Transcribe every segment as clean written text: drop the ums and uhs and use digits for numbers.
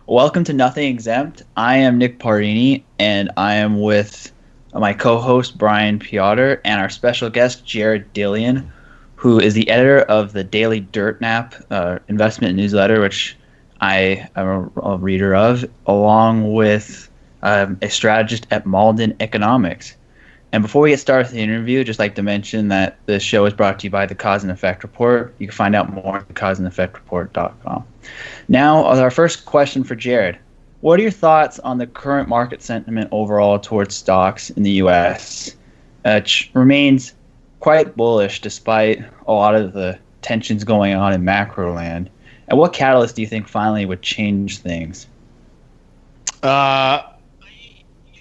Welcome to Nothing Exempt. I am Nick Parini, and I am with my co-host Brian Piotr and our special guest Jared Dillian, who is the editor of the Daily Dirtnap investment newsletter, which I am a reader of, along with a strategist at Mauldin Economics. And before we get started with the interview, just like to mention that this show is brought to you by the Cause and Effect Report. You can find out more at thecauseandeffectreport.com. Now, our first question for Jared. What are your thoughts on the current market sentiment overall towards stocks in the U.S., which remains quite bullish despite a lot of the tensions going on in macro land? And what catalyst do you think finally would change things?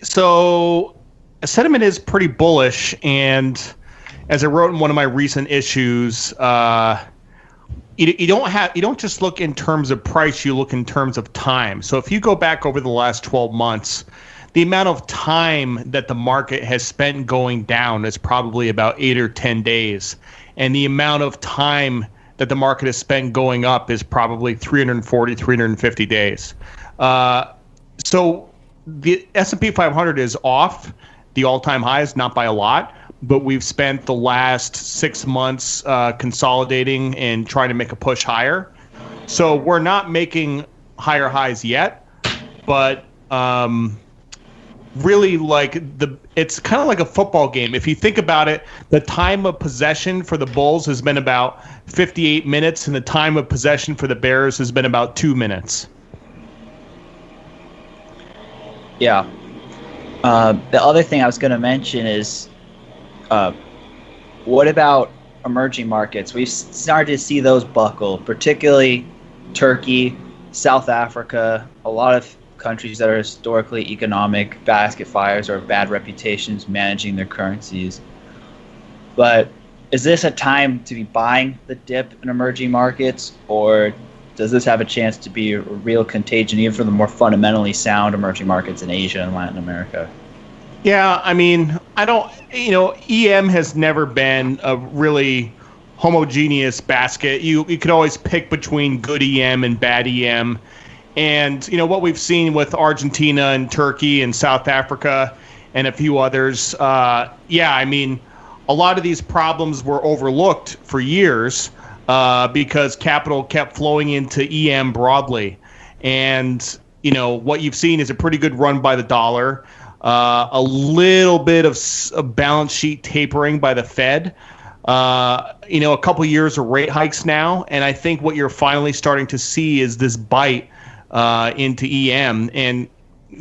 So sentiment is pretty bullish, and as I wrote in one of my recent issues, you don't just look in terms of price, you look in terms of time. So if you go back over the last 12 months, the amount of time that the market has spent going down is probably about 8 or 10 days, and the amount of time that the market has spent going up is probably 340, 350 days. So the S&P 500 is off the all-time highs, not by a lot, but we've spent the last 6 months consolidating and trying to make a push higher. So we're not making higher highs yet, but really it's kind of like a football game. If you think about it, the time of possession for the Bulls has been about 58 minutes, and the time of possession for the Bears has been about 2 minutes. Yeah. The other thing I was going to mention is, what about emerging markets? We've started to see those buckle, particularly Turkey, South Africa, a lot of countries that are historically economic basket fires or bad reputations managing their currencies. But is this a time to be buying the dip in emerging markets, or does this have a chance to be a real contagion even for the more fundamentally sound emerging markets in Asia and Latin America? Yeah, I mean, EM has never been a really homogeneous basket. You could always pick between good EM and bad EM. And, what we've seen with Argentina and Turkey and South Africa and a few others, a lot of these problems were overlooked for years because capital kept flowing into EM broadly. And, what you've seen is a pretty good run by the dollar. A little bit of balance sheet tapering by the Fed, a couple years of rate hikes now, and I think what you're finally starting to see is this bite into EM. And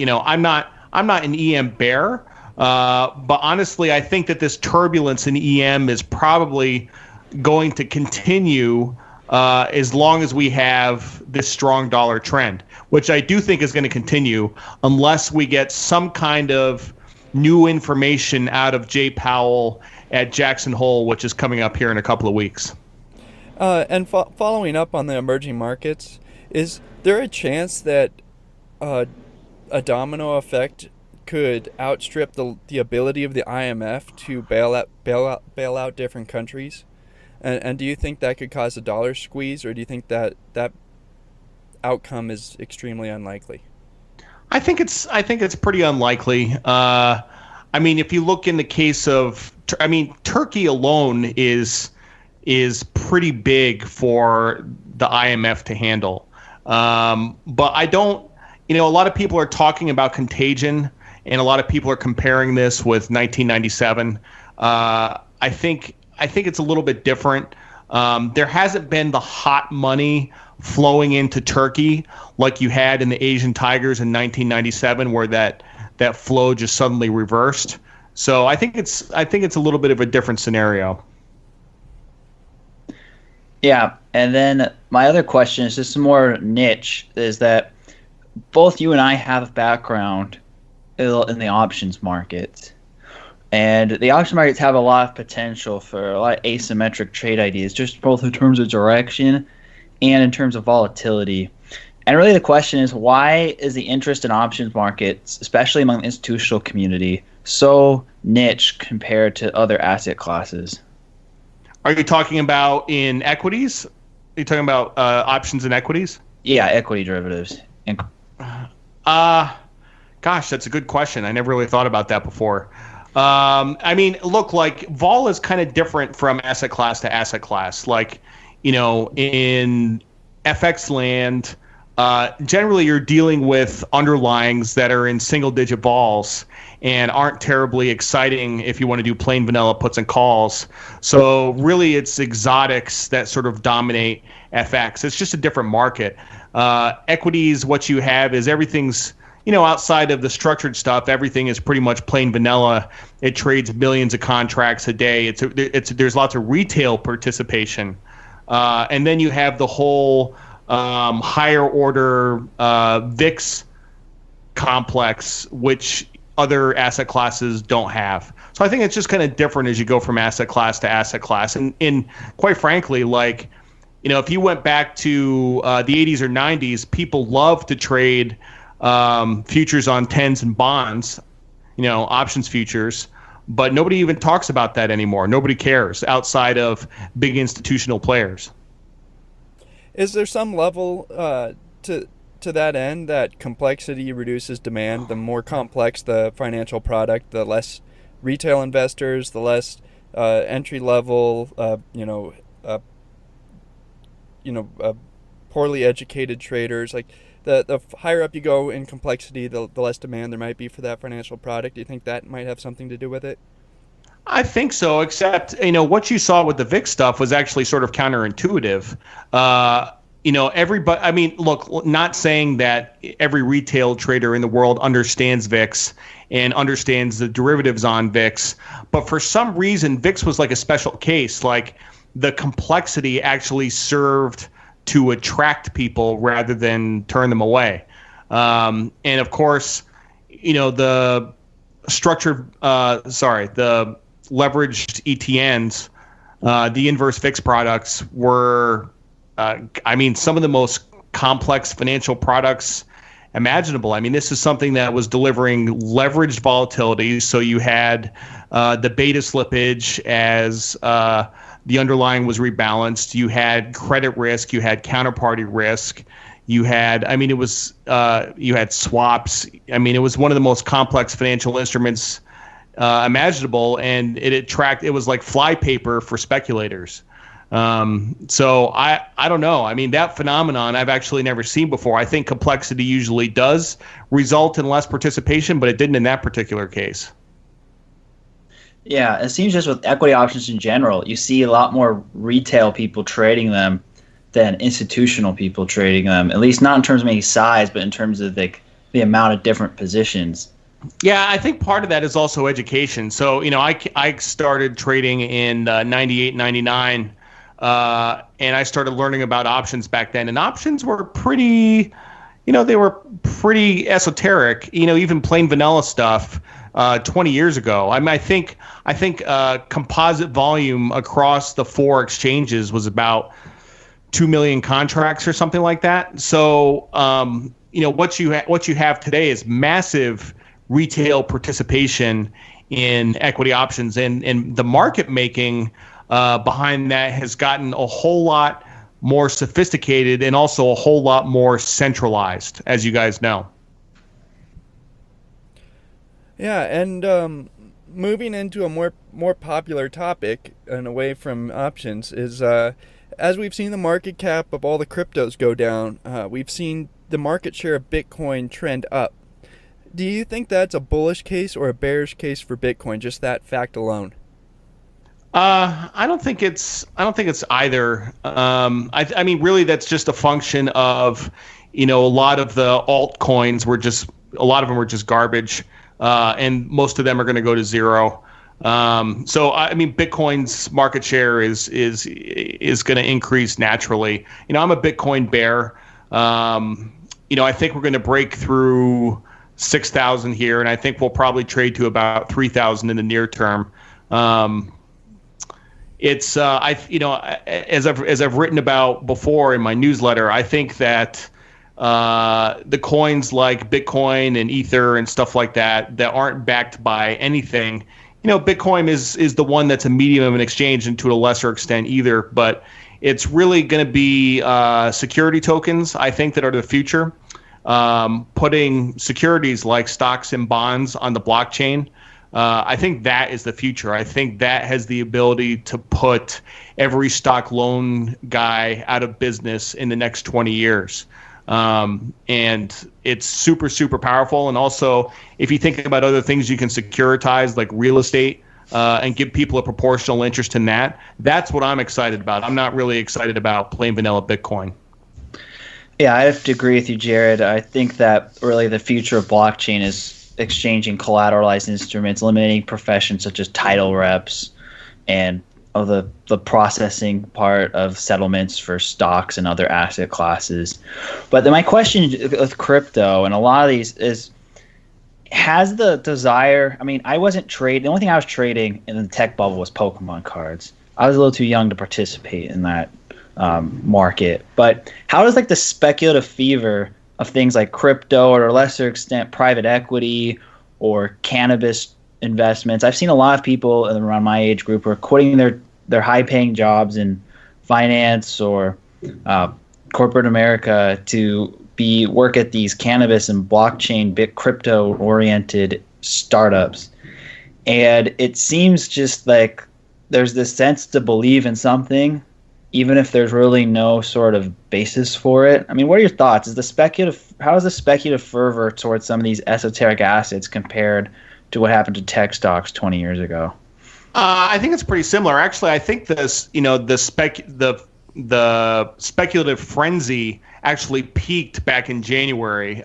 I'm not an EM bear, but honestly, I think that this turbulence in EM is probably going to continue as long as we have this strong dollar trend, which I do think is going to continue unless we get some kind of new information out of Jay Powell at Jackson Hole, which is coming up here in a couple of weeks. And following up on the emerging markets, is there a chance that a domino effect could outstrip the ability of the IMF to bail out different countries? And do you think that could cause a dollar squeeze, or do you think that outcome is extremely unlikely? I think it's pretty unlikely. If you look in the case of, Turkey alone is pretty big for the IMF to handle. But I don't, a lot of people are talking about contagion, and a lot of people are comparing this with 1997. I think it's a little bit different. There hasn't been the hot money flowing into Turkey like you had in the Asian Tigers in 1997, where that flow just suddenly reversed. So I think it's a little bit of a different scenario. Yeah, and then my other question is just more niche, is that both you and I have a background in the options market. And the option markets have a lot of potential for a lot of asymmetric trade ideas, just both in terms of direction and in terms of volatility. And really the question is, why is the interest in options markets, especially among the institutional community, so niche compared to other asset classes? Are you talking about in equities? Are you talking about options in equities? Yeah, equity derivatives. Gosh, that's a good question. I never really thought about that before. I mean, look, like vol is kind of different from asset class to asset class. Like, in FX land, generally you're dealing with underlyings that are in single-digit vols and aren't terribly exciting if you want to do plain vanilla puts and calls. So really, it's exotics that sort of dominate FX. It's just a different market. Equities, what you have is everything's outside of the structured stuff, everything is pretty much plain vanilla. It trades millions of contracts a day. There's lots of retail participation, and then you have the whole higher order VIX complex, which other asset classes don't have. So I think it's just kind of different as you go from asset class to asset class. And quite frankly, like, if you went back to the 80s or 90s, people love to trade futures on tens and bonds, options futures, but nobody even talks about that anymore. Nobody cares outside of big institutional players. Is there some level to that end that complexity reduces demand? The more complex the financial product, the less retail investors, the less entry level, poorly educated traders. Like the higher up you go in complexity, the less demand there might be for that financial product. Do you think that might have something to do with it? I think so, except, what you saw with the VIX stuff was actually sort of counterintuitive. Everybody, I mean, look, not saying that every retail trader in the world understands VIX and understands the derivatives on VIX, but for some reason, VIX was like a special case. Like the complexity actually served to attract people rather than turn them away. And of course, the the leveraged ETNs, the inverse VIX products were, some of the most complex financial products imaginable. I mean, this is something that was delivering leveraged volatility. So you had the beta slippage as the underlying was rebalanced. You had credit risk. You had counterparty risk. You had, you had swaps. It was one of the most complex financial instruments imaginable, and it was like flypaper for speculators. So I don't know. That phenomenon I've actually never seen before. I think complexity usually does result in less participation, but it didn't in that particular case. Yeah, it seems just with equity options in general, you see a lot more retail people trading them than institutional people trading them, at least not in terms of maybe size, but in terms of the amount of different positions. Yeah, I think part of that is also education. So, I started trading in 98, 99, and I started learning about options back then. And options were pretty, they were pretty esoteric, even plain vanilla stuff 20 years ago. I think composite volume across the 4 exchanges was about 2 million contracts or something like that. So, what you have today is massive retail participation in equity options, and the market making behind that has gotten a whole lot more sophisticated and also a whole lot more centralized, as you guys know. Yeah, and moving into a more popular topic and away from options is as we've seen the market cap of all the cryptos go down, we've seen the market share of Bitcoin trend up. Do you think that's a bullish case or a bearish case for Bitcoin, just that fact alone? I don't think it's either. Really, that's just a function of, a lot of the altcoins a lot of them were just garbage, and most of them are going to go to zero. Bitcoin's market share is going to increase naturally. I'm a Bitcoin bear. I think we're going to break through 6,000 here, and I think we'll probably trade to about 3,000 in the near term. As I've written about before in my newsletter, I think that the coins like Bitcoin and Ether and stuff like that aren't backed by anything. Bitcoin is the one that's a medium of an exchange, and to a lesser extent Ether, but it's really going to be security tokens, I think, that are the future. putting securities like stocks and bonds on the blockchain. I think that is the future. I think that has the ability to put every stock loan guy out of business in the next 20 years. And it's super, super powerful. And also, if you think about other things you can securitize, like real estate, and give people a proportional interest in that, that's what I'm excited about. I'm not really excited about plain vanilla Bitcoin. Yeah, I have to agree with you, Jared. I think that really the future of blockchain is exchanging collateralized instruments, eliminating professions such as title reps, and the processing part of settlements for stocks and other asset classes. But then my question with crypto and a lot of these is, has the desire, I mean, I wasn't trading, the only thing I was trading in the tech bubble was Pokemon cards. I was a little too young to participate in that market. But how does like the speculative fever of things like crypto, or to a lesser extent private equity or cannabis investments, I've seen a lot of people around my age group who are quitting their high-paying jobs in finance or corporate America to work at these cannabis and blockchain, bit crypto-oriented startups. And it seems just like there's this sense to believe in something, even if there's really no sort of basis for it. I mean, what are your thoughts? How is the speculative fervor towards some of these esoteric assets compared to what happened to tech stocks 20 years ago? I think it's pretty similar. Actually, I think this, the speculative frenzy actually peaked back in January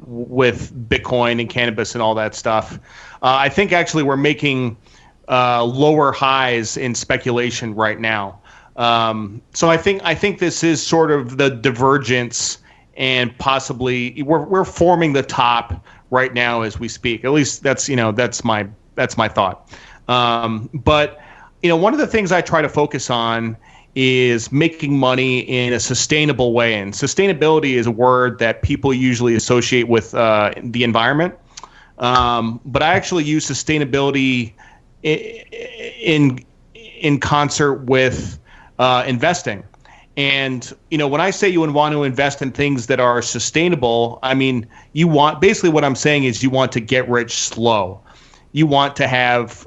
with Bitcoin and cannabis and all that stuff. I think actually we're making lower highs in speculation right now. So I think this is sort of the divergence, and possibly we're forming the top right now as we speak. At least that's my thought. But one of the things I try to focus on is making money in a sustainable way. And sustainability is a word that people usually associate with the environment. But I actually use sustainability in concert with investing. And when I say you want to invest in things that are sustainable, I mean basically what I'm saying is you want to get rich slow. You want to have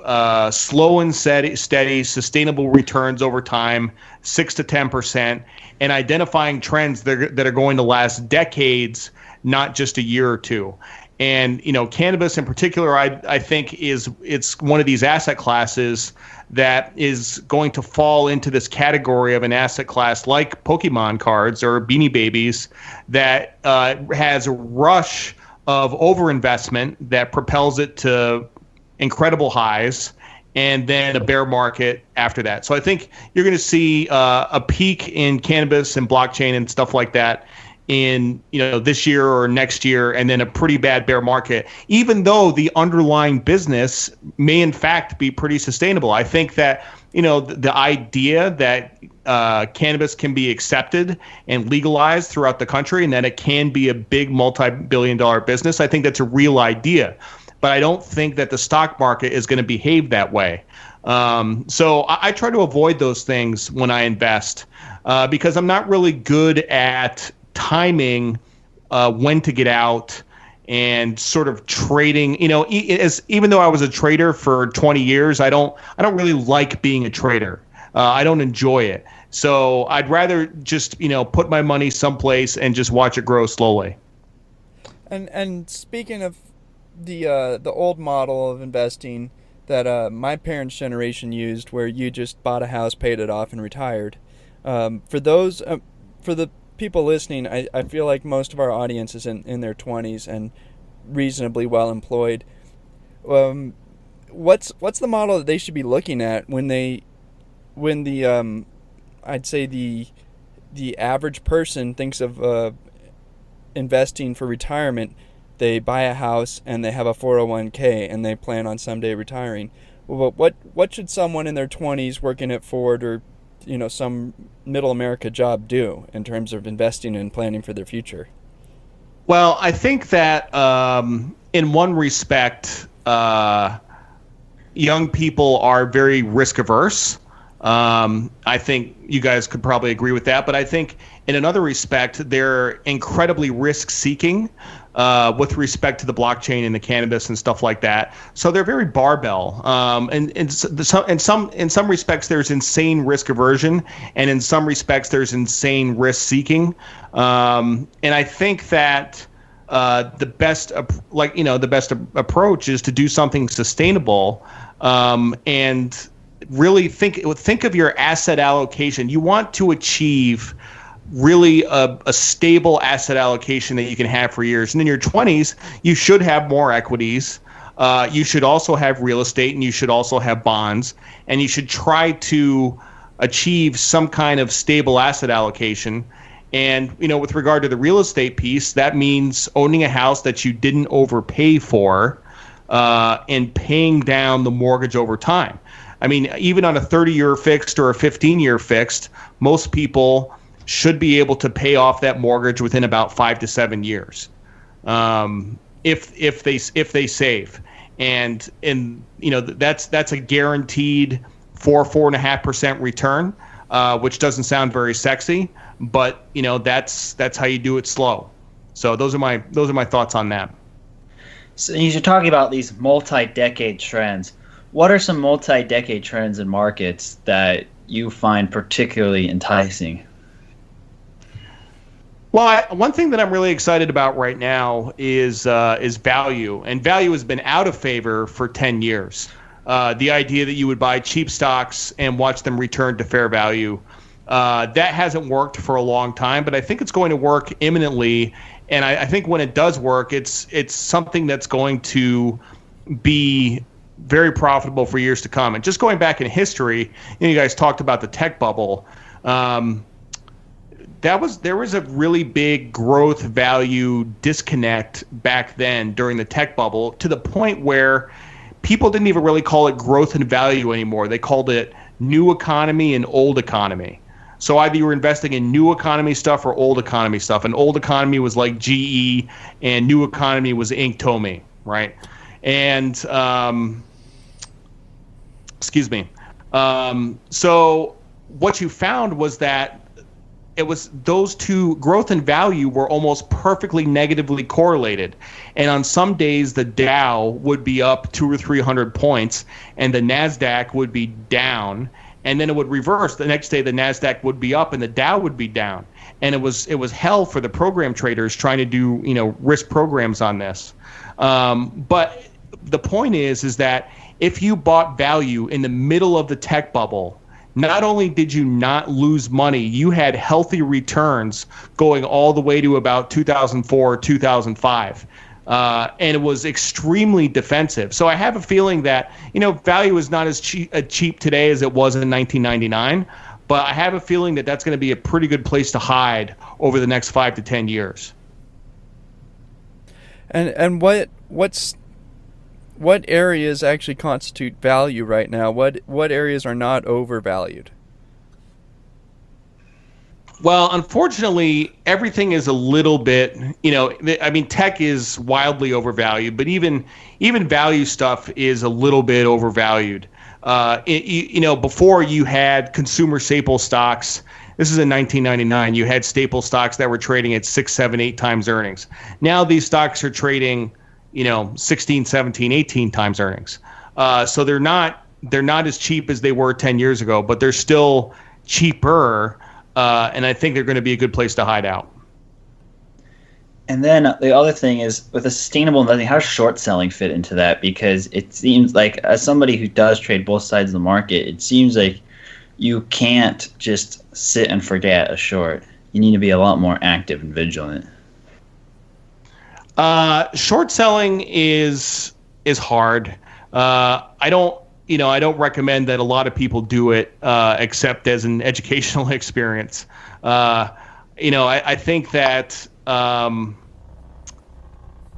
slow and steady, sustainable returns over time, 6 to 10%, and identifying trends that are going to last decades, not just a year or two. And cannabis in particular, I think it's one of these asset classes that is going to fall into this category of an asset class like Pokemon cards or Beanie Babies that has a rush of overinvestment that propels it to incredible highs, and then a bear market after that. So I think you're going to see a peak in cannabis and blockchain and stuff like that in this year or next year, and then a pretty bad bear market, even though the underlying business may in fact be pretty sustainable. I think that the idea that cannabis can be accepted and legalized throughout the country, and that it can be a big multi-billion-dollar business, I think that's a real idea. But I don't think that the stock market is going to behave that way. So I try to avoid those things when I invest because I'm not really good at timing when to get out and sort of trading. Even though I was a trader for 20 years, I don't really like being a trader. I don't enjoy it. So I'd rather just put my money someplace and just watch it grow slowly. And speaking of the old model of investing that my parents' generation used, where you just bought a house, paid it off, and retired. For the people listening, I feel like most of our audience is in their 20s and reasonably well employed. What's the model that they should be looking at when the I'd say the average person thinks of investing for retirement? They buy a house and they have a 401k and they plan on someday retiring. Well, what should someone in their 20s working at Ford or some middle America job do in terms of investing and planning for their future? Well, I think that in one respect, young people are very risk averse. I think you guys could probably agree with that. But I think in another respect, they're incredibly risk-seeking with respect to the blockchain and the cannabis and stuff like that. So they're very barbell. And in some respects, there's insane risk aversion, and in some respects, there's insane risk-seeking. And I think that the best approach is to do something sustainable and really think of your asset allocation. You want to achieve really a stable asset allocation that you can have for years. And in your 20s, you should have more equities. You should also have real estate, and you should also have bonds. And you should try to achieve some kind of stable asset allocation. And, with regard to the real estate piece, that means owning a house that you didn't overpay for and paying down the mortgage over time. I mean, even on a 30-year fixed or a 15-year fixed, most people should be able to pay off that mortgage within about 5 to 7 years, if they save, and that's a guaranteed 4.5% return, which doesn't sound very sexy, but that's how you do it slow. So those are my thoughts on that. So you're talking about these multi-decade trends. What are some multi-decade trends in markets that you find particularly enticing? Well, one thing that I'm really excited about right now is value, and value has been out of favor for 10 years. The idea that you would buy cheap stocks and watch them return to fair value, that hasn't worked for a long time, but I think it's going to work imminently. And I think when it does work, it's something that's going to be very profitable for years to come. And just going back in history, you guys talked about the tech bubble. There was a really big growth value disconnect back then during the tech bubble, to the point where people didn't even really call it growth and value anymore. They called it new economy and old economy. So either you were investing in new economy stuff or old economy stuff. And old economy was like GE, and new economy was Inktomi, right? And so what you found was that it was those two, growth and value, were almost perfectly negatively correlated. And on some days, the Dow would be up 200 or 300 points, and the NASDAQ would be down. And then it would reverse. The next day, the NASDAQ would be up, and the Dow would be down. And it was hell for the program traders trying to do risk programs on this. But the point is that if you bought value in the middle of the tech bubble, not only did you not lose money, you had healthy returns going all the way to about 2004, 2005. And it was extremely defensive. So I have a feeling that, value is not as cheap today as it was in 1999, but I have a feeling that that's going to be a pretty good place to hide over the next 5 to 10 years. And what areas actually constitute value right now? What areas are not overvalued? Well, unfortunately, everything is a little bit, tech is wildly overvalued, but even value stuff is a little bit overvalued. Before you had consumer staple stocks, this is in 1999, you had staple stocks that were trading at 6, 7, 8 times earnings. Now these stocks are trading 16, 17, 18 times earnings. So they're not as cheap as they were 10 years ago, but they're still cheaper, and I think they're going to be a good place to hide out. And then the other thing is, with a sustainable investing, how does short selling fit into that? Because it seems like, as somebody who does trade both sides of the market, it seems like you can't just sit and forget a short. You need to be a lot more active and vigilant. Short selling is hard. I don't recommend that a lot of people do it, except as an educational experience. I think that,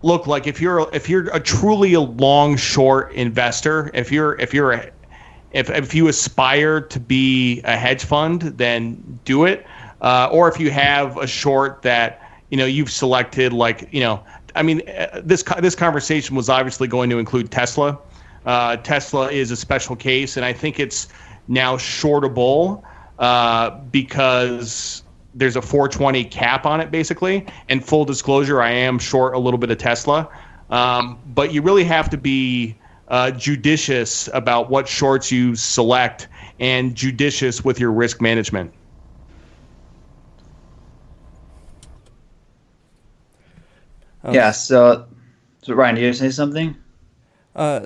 look, like if you're a truly long short investor, if you aspire to be a hedge fund, then do it. Or if you have a short that you've selected, this conversation was obviously going to include Tesla. Tesla is a special case, and I think it's now shortable because there's a 420 cap on it, basically. And full disclosure, I am short a little bit of Tesla. But you really have to be judicious about what shorts you select and judicious with your risk management. Yeah, so Ryan, did you say something?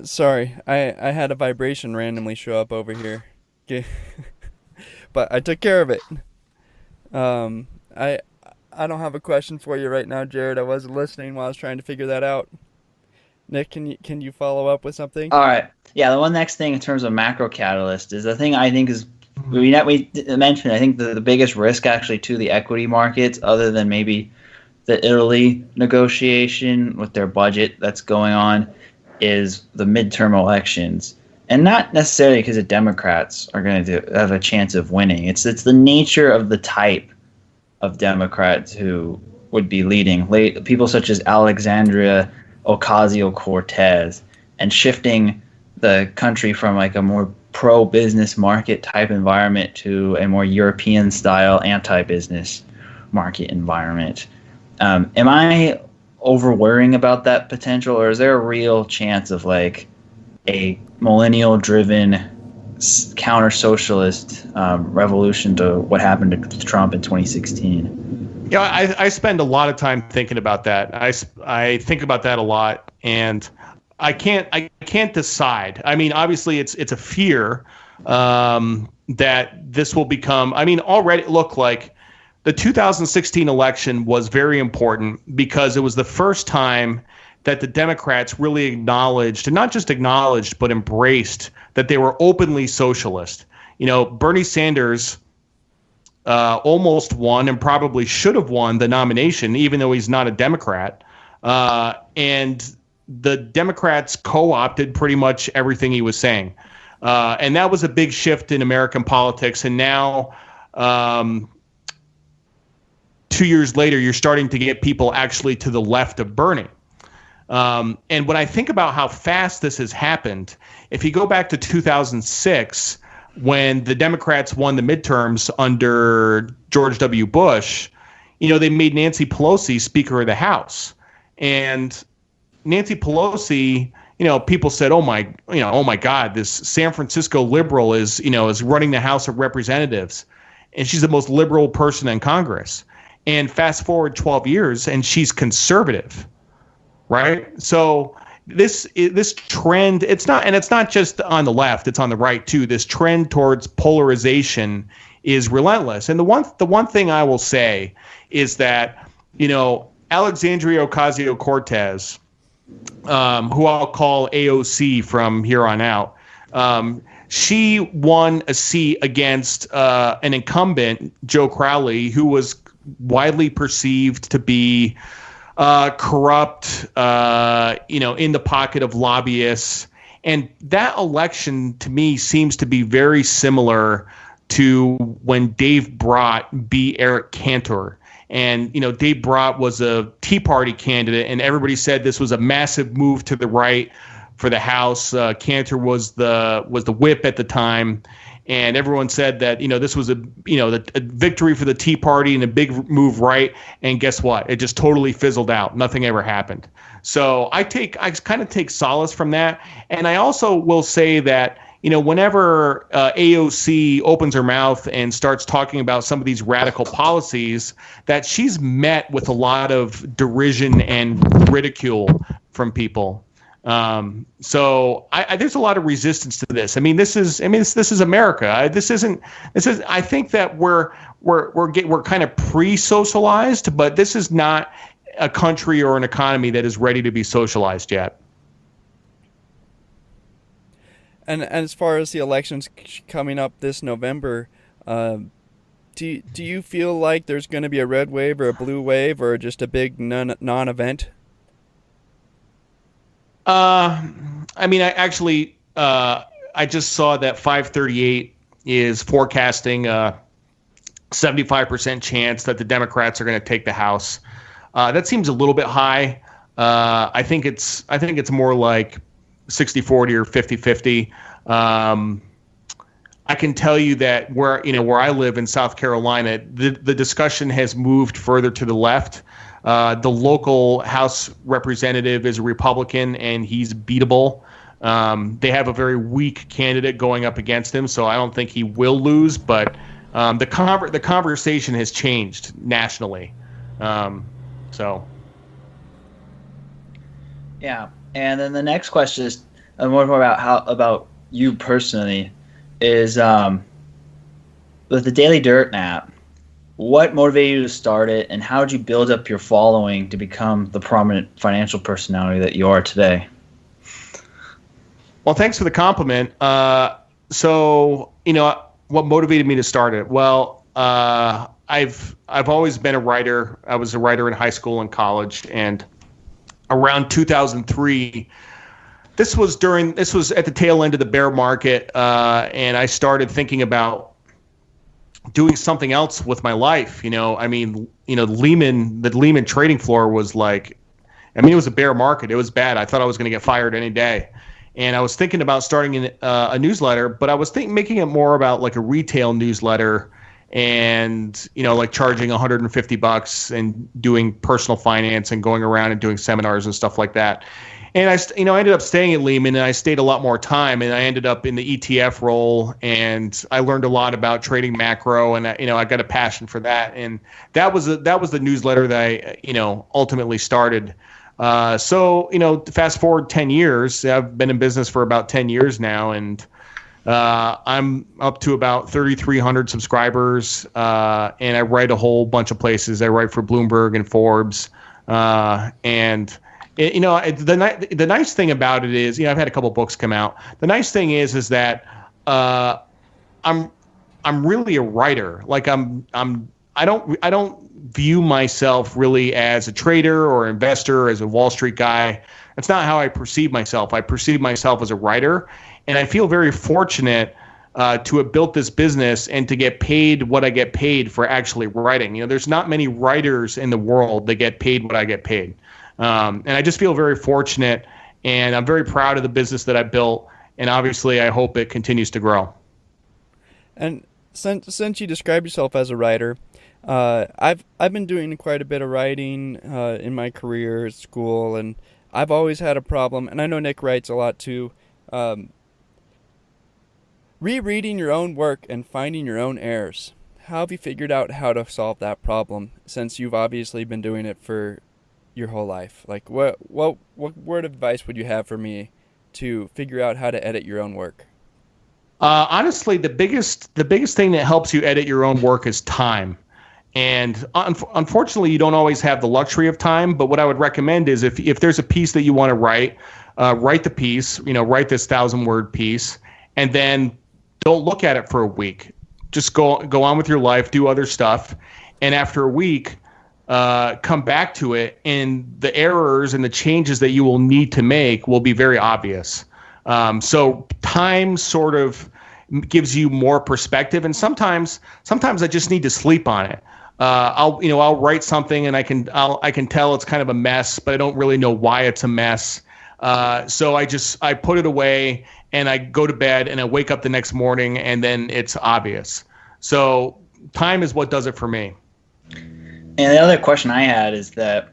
Sorry, I had a vibration randomly show up over here. But I took care of it. I don't have a question for you right now, Jared. I wasn't listening while I was trying to figure that out. Nick, can you follow up with something? All right. Yeah, the one next thing in terms of macro catalyst is the thing I think is we mentioned. I think the biggest risk actually to the equity markets, other than maybe the Italy negotiation with their budget that's going on, is the midterm elections. And not necessarily because the Democrats are going to have a chance of winning. It's the nature of the type of Democrats who would be leading. People such as Alexandria Ocasio-Cortez, and shifting the country from like a more pro-business market type environment to a more European-style anti-business market environment. Am I over-worrying about that potential, or is there a real chance of like a millennial-driven counter-socialist revolution to what happened to Trump in 2016? Yeah, I spend a lot of time thinking about that. I think about that a lot, and I can't decide. I mean, obviously, it's a fear that this will become. I mean, already look like the 2016 election was very important because it was the first time that the Democrats really acknowledged, and not just acknowledged, but embraced that they were openly socialist. You know, Bernie Sanders almost won and probably should have won the nomination, even though he's not a Democrat. And the Democrats co-opted pretty much everything he was saying. And that was a big shift in American politics. And now, 2 years later, you're starting to get people actually to the left of Bernie. And when I think about how fast this has happened, if you go back to 2006, when the Democrats won the midterms under George W. Bush, you know, they made Nancy Pelosi Speaker of the House. And Nancy Pelosi, you know, people said, oh my God, this San Francisco liberal is running the House of Representatives. And she's the most liberal person in Congress. And fast forward 12 years and she's conservative, right? So this trend, it's not just on the left, it's on the right too. This trend towards polarization is relentless. And the one thing I will say is that, you know, Alexandria Ocasio-Cortez, who I'll call AOC from here on out, she won a seat against an incumbent, Joe Crowley, who was widely perceived to be corrupt, in the pocket of lobbyists. And that election, to me, seems to be very similar to when Dave Brat beat Eric Cantor. And, you know, Dave Brat was a Tea Party candidate, and everybody said this was a massive move to the right for the House. Cantor was the whip at the time. And everyone said that, you know, this was a victory for the Tea Party and a big move right. And guess what? It just totally fizzled out. Nothing ever happened. So I kind of take solace from that. And I also will say that, you know, whenever AOC opens her mouth and starts talking about some of these radical policies, that she's met with a lot of derision and ridicule from people. So there's a lot of resistance to this. I mean, this is America. I think that we're kind of pre-socialized, but this is not a country or an economy that is ready to be socialized yet. And as far as the elections coming up this November, do you feel like there's going to be a red wave or a blue wave or just a big non-event? I mean, I just saw that 538 is forecasting a 75% chance that the Democrats are going to take the House. That seems a little bit high. I think it's more like 60-40 or 50-50. I can tell you that where I live in South Carolina, the discussion has moved further to the left. The local House representative is a Republican, and he's beatable. They have a very weak candidate going up against him, so I don't think he will lose. But the conversation has changed nationally. So. Yeah, and then the next question is more about you personally. Is with the Daily Dirtnap, what motivated you to start it, and how did you build up your following to become the prominent financial personality that you are today? Well, thanks for the compliment. So, what motivated me to start it? Well, I've always been a writer. I was a writer in high school and college, and around 2003. This was at the tail end of the bear market, and I started thinking about doing something else with my life. The Lehman trading floor was like, it was a bear market. It was bad. I thought I was going to get fired any day. And I was thinking about starting a newsletter, but I was making it more about like a retail newsletter and, like charging $150 and doing personal finance and going around and doing seminars and stuff like that. And I ended up staying at Lehman, and I stayed a lot more time, and I ended up in the ETF role, and I learned a lot about trading macro, and I got a passion for that, and that was the newsletter that I ultimately started. So fast forward 10 years, I've been in business for about 10 years now, and I'm up to about 3,300 subscribers, and I write a whole bunch of places. I write for Bloomberg and Forbes, and the nice thing about it is, I've had a couple books come out. The nice thing is that I'm really a writer. Like I don't view myself really as a trader or investor or as a Wall Street guy. That's not how I perceive myself. I perceive myself as a writer, and I feel very fortunate to have built this business and to get paid what I get paid for actually writing. There's not many writers in the world that get paid what I get paid. And I just feel very fortunate, and I'm very proud of the business that I built, and obviously I hope it continues to grow. And since you describe yourself as a writer, I've been doing quite a bit of writing in my career at school, and I've always had a problem, and I know Nick writes a lot too, rereading your own work and finding your own errors. How have you figured out how to solve that problem, since you've obviously been doing it for your whole life? Like, what word of advice would you have for me to figure out how to edit your own work? Honestly, the biggest thing that helps you edit your own work is time. And unfortunately, you don't always have the luxury of time. But what I would recommend is if there's a piece that you want to write the piece, write this 1,000-word piece, and then don't look at it for a week. Just go on with your life, do other stuff. And after a week, come back to it, and the errors and the changes that you will need to make will be very obvious. So time sort of gives you more perspective, and sometimes I just need to sleep on it. I'll write something, and I can tell it's kind of a mess, but I don't really know why it's a mess. So I put it away, and I go to bed, and I wake up the next morning, and then it's obvious. So time is what does it for me. And the other question I had is that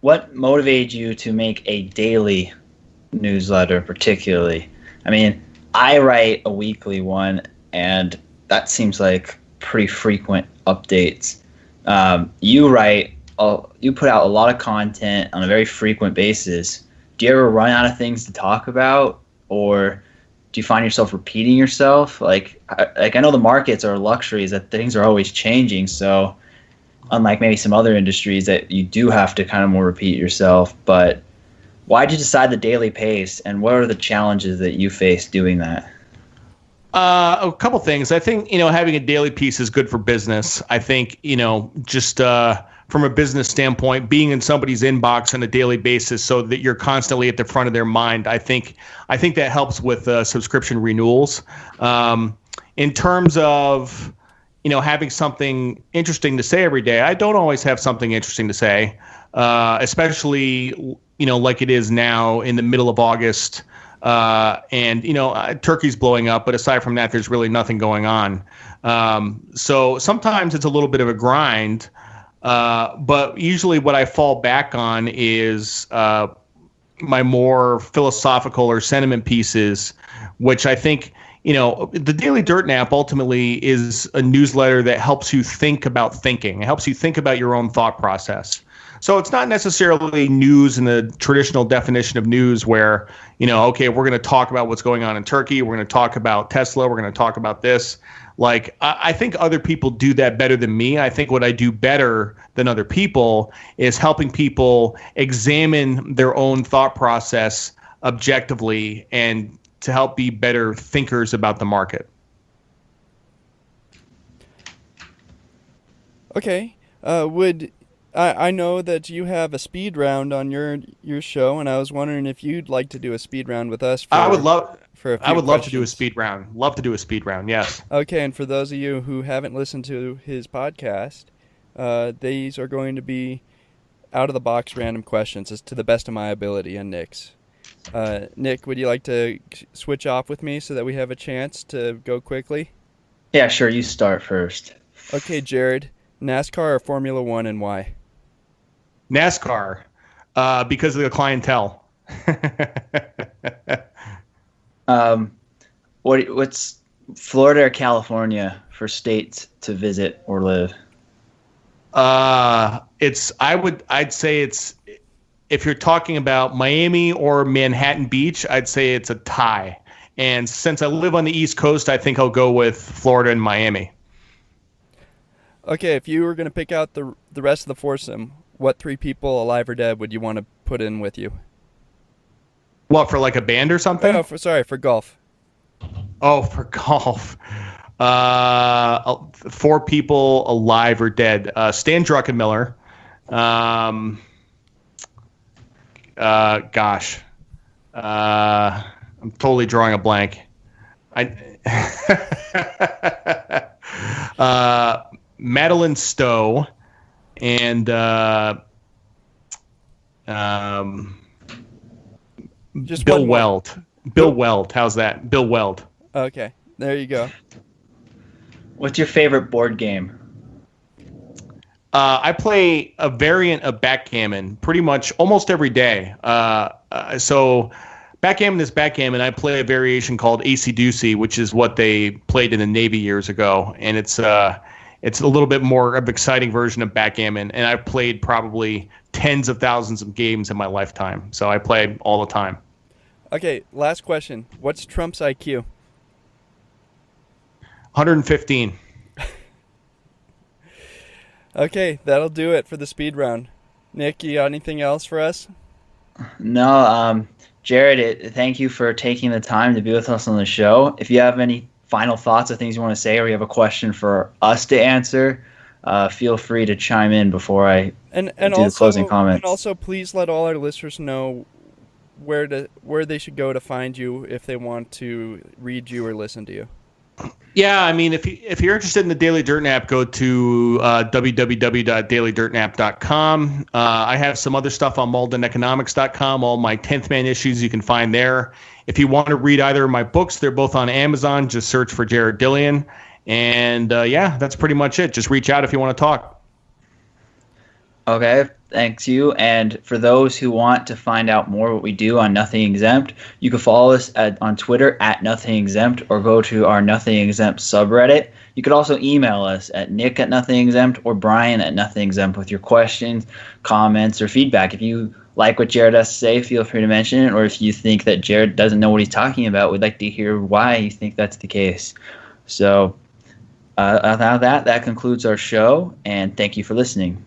what motivated you to make a daily newsletter particularly? I write a weekly one, and that seems like pretty frequent updates. You put out a lot of content on a very frequent basis. Do you ever run out of things to talk about, or do you find yourself repeating yourself? Like I know the markets are luxuries, that things are always changing, so unlike maybe some other industries that you do have to kind of more repeat yourself. But why did you decide the daily pace, and what are the challenges that you face doing that? A couple things. I think, having a daily piece is good for business. I think, just from a business standpoint, being in somebody's inbox on a daily basis so that you're constantly at the front of their mind, I think that helps with subscription renewals. In terms of having something interesting to say every day, I don't always have something interesting to say, especially, like it is now in the middle of August. And Turkey's blowing up, but aside from that, there's really nothing going on. So sometimes it's a little bit of a grind, but usually what I fall back on is my more philosophical or sentiment pieces, which I think, the Daily Dirtnap ultimately is a newsletter that helps you think about thinking. It helps you think about your own thought process. So it's not necessarily news in the traditional definition of news where, okay, we're going to talk about what's going on in Turkey. We're going to talk about Tesla. We're going to talk about this. Like, I think other people do that better than me. I think what I do better than other people is helping people examine their own thought process objectively and to help be better thinkers about the market. Okay. I know that you have a speed round on your show, and I was wondering if you'd like to do a speed round with us. I would love to do a speed round. Love to do a speed round. Yes. Okay, and for those of you who haven't listened to his podcast, these are going to be out of the box random questions, as to the best of my ability, and Nick's. Nick, would you like to switch off with me so that we have a chance to go quickly? Yeah, sure. You start first. Okay, Jared. NASCAR or Formula One, and why? NASCAR, because of the clientele. What's Florida or California for states to visit or live? I'd say it's, if you're talking about Miami or Manhattan Beach, I'd say it's a tie. And since I live on the East Coast, I think I'll go with Florida and Miami. Okay, if you were going to pick out the rest of the foursome, what three people, alive or dead, would you want to put in with you? What, for like a band or something? Oh, for golf. Oh, for golf. 4 people, alive or dead. Stan Druckenmiller. Gosh. I'm totally drawing a blank. Madeline Stowe and Just Bill Weld. Bill Weld. How's that? Bill Weld. Okay, there you go. What's your favorite board game? I play a variant of backgammon pretty much almost every day. So backgammon is backgammon. I play a variation called AC-Deucey, which is what they played in the Navy years ago, and it's a little bit more of an exciting version of backgammon. And I've played probably tens of thousands of games in my lifetime, so I play all the time. Okay, last question. What's Trump's IQ? 115. Okay, that'll do it for the speed round. Nick, you got anything else for us? No, Jared, thank you for taking the time to be with us on the show. If you have any final thoughts or things you want to say, or you have a question for us to answer, feel free to chime in before I do the closing comments. And also, please let all our listeners know where they should go to find you if they want to read you or listen to you. Yeah, I mean, if you're interested in the Daily Dirtnap, go to www.dailydirtnap.com. I have some other stuff on MauldinEconomics.com. All my 10th man issues you can find there. If you want to read either of my books, they're both on Amazon. Just search for Jared Dillian. And yeah, that's pretty much it. Just reach out if you want to talk. Okay, thanks you. And for those who want to find out more what we do on Nothing Exempt, you can follow us on Twitter at Nothing Exempt, or go to our Nothing Exempt subreddit. You could also email us at nick@nothingexempt or brian@nothingexempt with your questions, comments, or feedback. If you like what Jared has to say, feel free to mention it. Or if you think that Jared doesn't know what he's talking about, we'd like to hear why you think that's the case. So, that concludes our show, and thank you for listening.